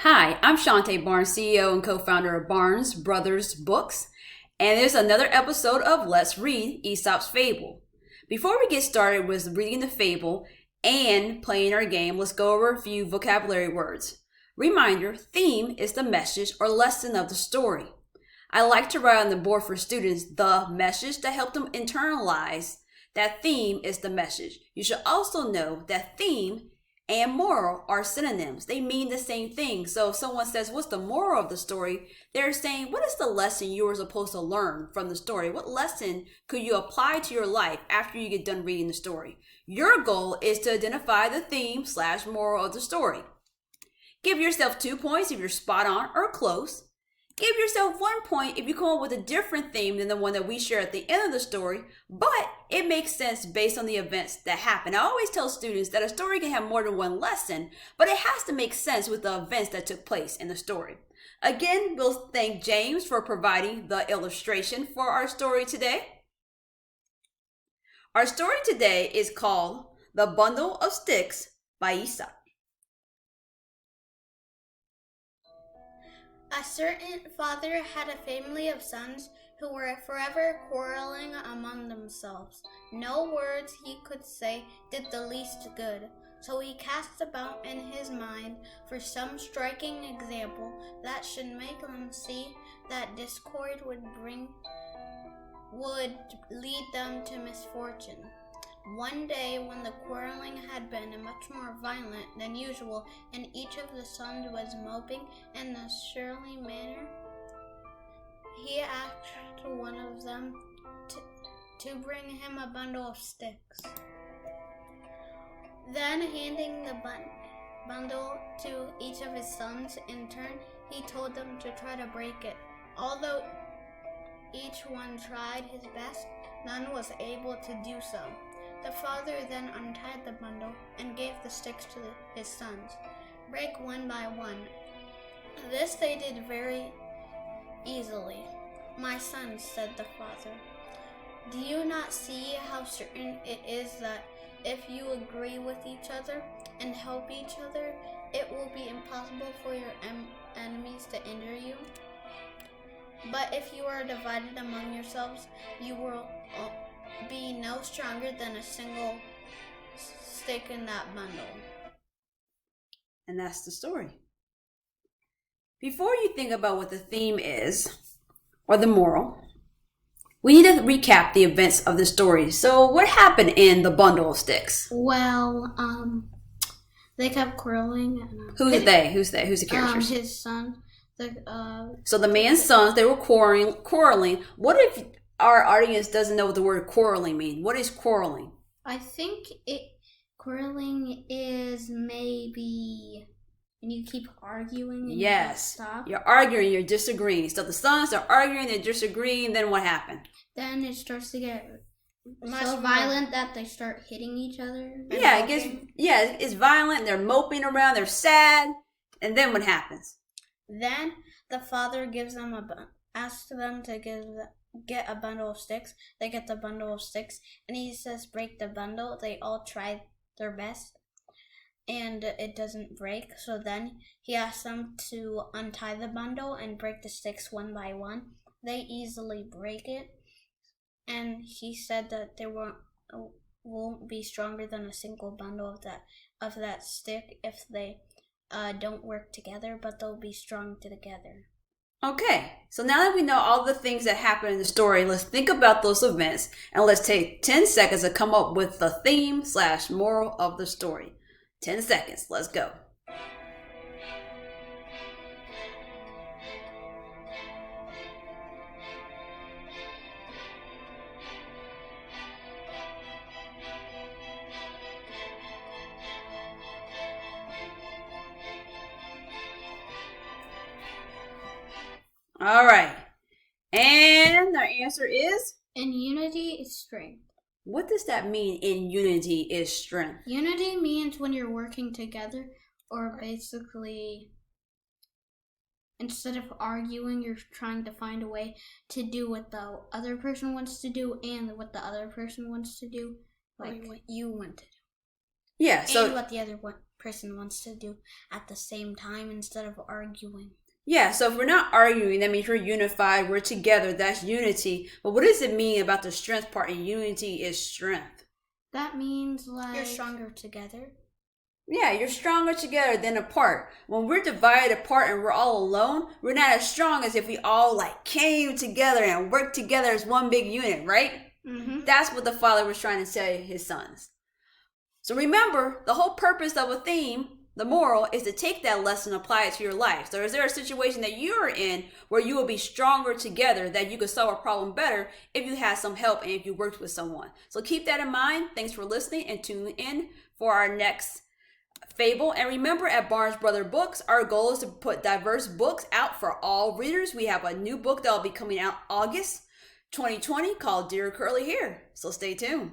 Hi, I'm Shantae Barnes, CEO and co-founder of Barnes Brothers Books, and there's another episode of Let's Read Aesop's Fable. Before we get started with reading the fable and playing our game, let's go over a few vocabulary words. Reminder, theme is the message or lesson of the story. I like to write on the board for students the message to help them internalize that theme is the message. You should also know that theme and moral are synonyms. They mean the same thing. So if someone says, what's the moral of the story? They're saying, what is the lesson you were supposed to learn from the story? What lesson could you apply to your life after you get done reading the story? Your goal is to identify the theme/moral of the story. Give yourself 2 points if you're spot on or close. Give yourself 1 point if you come up with a different theme than the one that we share at the end of the story, but it makes sense based on the events that happen. I always tell students that a story can have more than one lesson, but it has to make sense with the events that took place in the story. Again, we'll thank James for providing the illustration for our story today. Our story today is called The Bundle of Sticks by Aesop. A certain father had a family of sons who were forever quarreling among themselves. No words he could say did the least good, so he cast about in his mind for some striking example that should make them see that discord would lead them to misfortune. One day, when the quarreling had been much more violent than usual, and each of the sons was moping in a surly manner, he asked one of them to bring him a bundle of sticks. Then, handing the bundle to each of his sons in turn, he told them to try to break it. Although each one tried his best, none was able to do so. The father then untied the bundle and gave the sticks to his sons. Break one by one. This they did very easily. My sons, said the father, do you not see how certain it is that if you agree with each other and help each other, it will be impossible for your enemies to injure you? But if you are divided among yourselves, you will be no stronger than a single stick in that bundle. And that's the story. Before you think about what the theme is, or the moral, we need to recap the events of the story. So what happened in the bundle of sticks? Well, they kept quarreling. Who's they? Who's the characters? His son. So the man's sons, they were quarreling. What if our audience doesn't know what the word quarreling means? What is quarreling? I think quarreling is maybe when you keep arguing and you don't stop. You're arguing, you're disagreeing. So the sons are arguing, they're disagreeing, then what happened? Then it starts to get so violent that they start hitting each other. It's violent, they're moping around, they're sad, and then what happens? Then the father gives them asks them to get a bundle of sticks. They get the bundle of sticks, and he says, break the bundle. They all try their best, and it doesn't break. So then he asks them to untie the bundle and break the sticks one by one. They easily break it, and he said that they won't be stronger than a single bundle of that stick if they don't work together, but they'll be strong together. Okay, so now that we know all the things that happen in the story, let's think about those events and let's take 10 seconds to come up with the theme/moral of the story. 10 seconds, let's go. All right. And our answer is? In unity is strength. What does that mean, in unity is strength? Unity means when you're working together, or basically, instead of arguing, you're trying to find a way to do what the other person wants to do and what the other person wants to do, like what you want to do. Yeah, so and what the other person wants to do at the same time instead of arguing. yeah, so if we're not arguing, that means we're unified, we're together, that's unity. But what does it mean about the strength part? And unity is strength. That means like you're stronger together. Yeah, you're stronger together than apart. When we're divided apart and we're all alone, we're not as strong as if we all like came together and worked together as one big unit, right? Mm-hmm. That's what the Father was trying to tell his sons. So remember, the whole purpose of a theme, the moral, is to take that lesson and apply it to your life. So is there a situation that you're in where you will be stronger together, that you could solve a problem better if you had some help and if you worked with someone? So keep that in mind. Thanks for listening, and tune in for our next fable. And remember, at Barnes Brother Books, our goal is to put diverse books out for all readers. We have a new book that will be coming out August 2020 called Dear Curly Hair. So stay tuned.